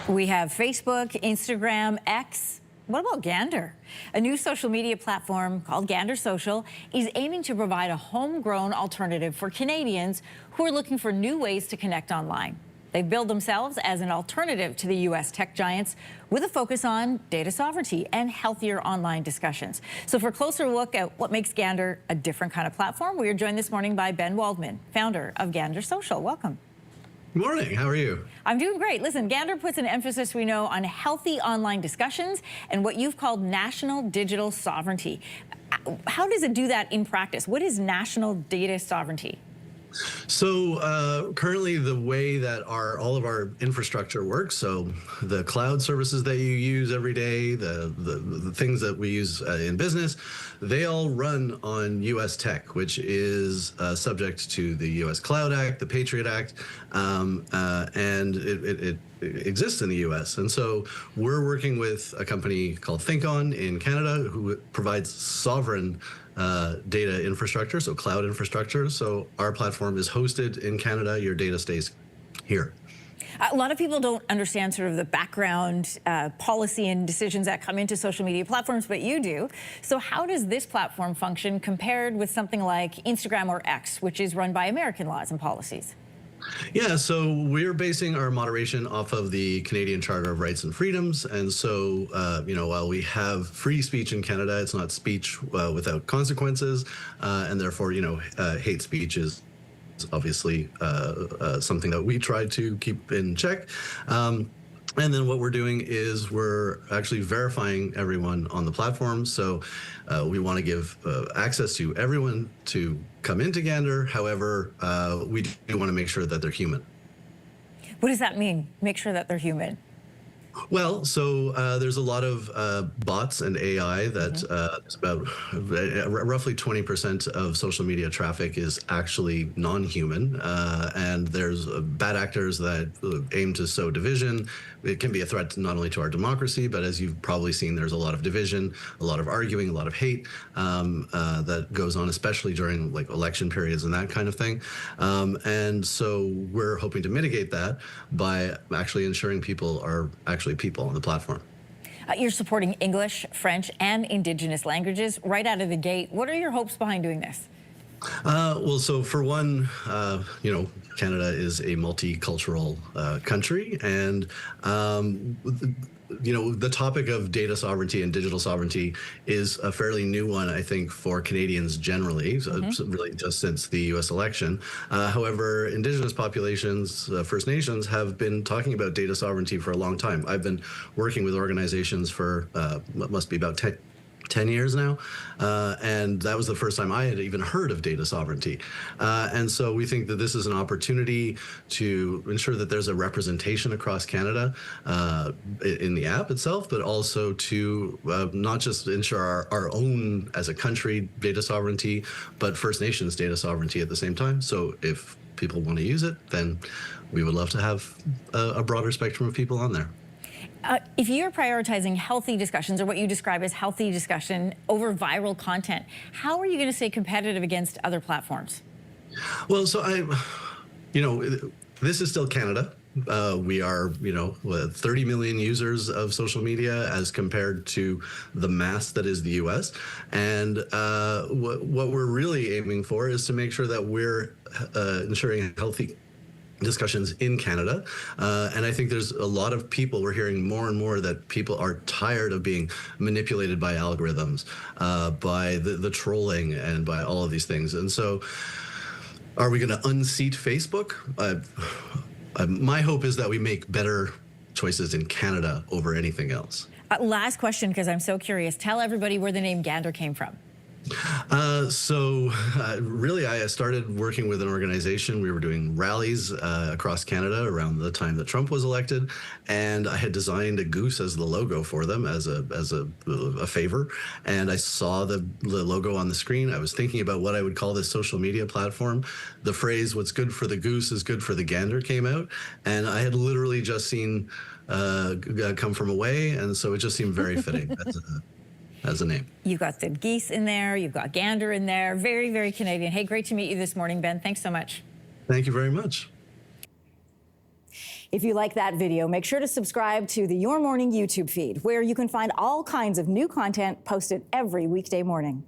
We have Facebook, Instagram, X. What about Gander? A new social media platform called Gander Social is aiming to provide a homegrown alternative for Canadians who are looking for new ways to connect online. They've billed themselves as an alternative to the U.S. tech giants with a focus on data sovereignty and healthier online discussions. So for a closer look at what makes Gander a different kind of platform, we are joined this morning by Ben Waldman, founder of Gander Social. Welcome. Good morning. How are you? I'm doing great. Listen, Gander puts an emphasis, we know, on healthy online discussions and what you've called national digital sovereignty. How does it do that in practice? What is national data sovereignty? So currently the way that all of our infrastructure works, so the cloud services that you use every day, the things that we use in business, they all run on U.S. tech, which is subject to the U.S. Cloud Act, the Patriot Act, and it exists in the U.S. And so we're working with a company called ThinkOn in Canada who provides sovereign data infrastructure, so cloud infrastructure. So our platform is hosted in Canada. Your data stays here. A lot of people don't understand sort of the background policy and decisions that come into social media platforms, but you do. So how does this platform function compared with something like Instagram or X, which is run by American laws and policies? Yeah, so we're basing our moderation off of the Canadian Charter of Rights and Freedoms. And so, while we have free speech in Canada, it's not speech without consequences. And therefore, hate speech is obviously something that we try to keep in check. And then what we're doing is we're actually verifying everyone on the platform. So we want to give access to everyone to come into Gander. However, we do want to make sure that they're human. What does that mean? Make sure that they're human? Well, so there's a lot of bots and AI that is about roughly 20% of social media traffic is actually non-human. And there's bad actors that aim to sow division. It can be a threat not only to our democracy, but as you've probably seen, there's a lot of division, a lot of arguing, a lot of hate that goes on, especially during like election periods and that kind of thing. And so we're hoping to mitigate that by actually ensuring people are actually people on the platform. You're supporting English, French, and Indigenous languages right out of the gate. What are your hopes behind doing this? Well, so for one, Canada is a multicultural country, and the topic of data sovereignty and digital sovereignty is a fairly new one, I think, for Canadians generally, so really just since the U.S. election. However, Indigenous populations, First Nations, have been talking about data sovereignty for a long time. I've been working with organizations for what must be about 10 years now, and that was the first time I had even heard of data sovereignty. And so we think that this is an opportunity to ensure that there's a representation across Canada in the app itself, but also to not just ensure our own, as a country, data sovereignty, but First Nations data sovereignty at the same time. So if people want to use it, then we would love to have a broader spectrum of people on there. If you're prioritizing healthy discussions, or what you describe as healthy discussion, over viral content, how are you going to stay competitive against other platforms? Well, so this is still Canada. We are, 30 million users of social media as compared to the mass that is the U.S. And what we're really aiming for is to make sure that we're ensuring healthy discussions in Canada. And I think there's a lot of people, we're hearing more and more that people are tired of being manipulated by algorithms, by the trolling and by all of these things. And so are we going to unseat Facebook? My hope is that we make better choices in Canada over anything else. Last question, because I'm so curious. Tell everybody where the name Gander came from. Really, I started working with an organization. We were doing rallies across Canada around the time that Trump was elected, and I had designed a goose as the logo for them as a favor. And I saw the logo on the screen. I was thinking about what I would call this social media platform. The phrase "what's good for the goose is good for the gander" came out, and I had literally just seen come from away, and so it just seemed very fitting as a name. You've got the geese in there, you've got Gander in there. Very, very Canadian. Hey, great to meet you this morning, Ben. Thanks so much. Thank you very much. If you like that video, make sure to subscribe to the Your Morning YouTube feed, where you can find all kinds of new content posted every weekday morning.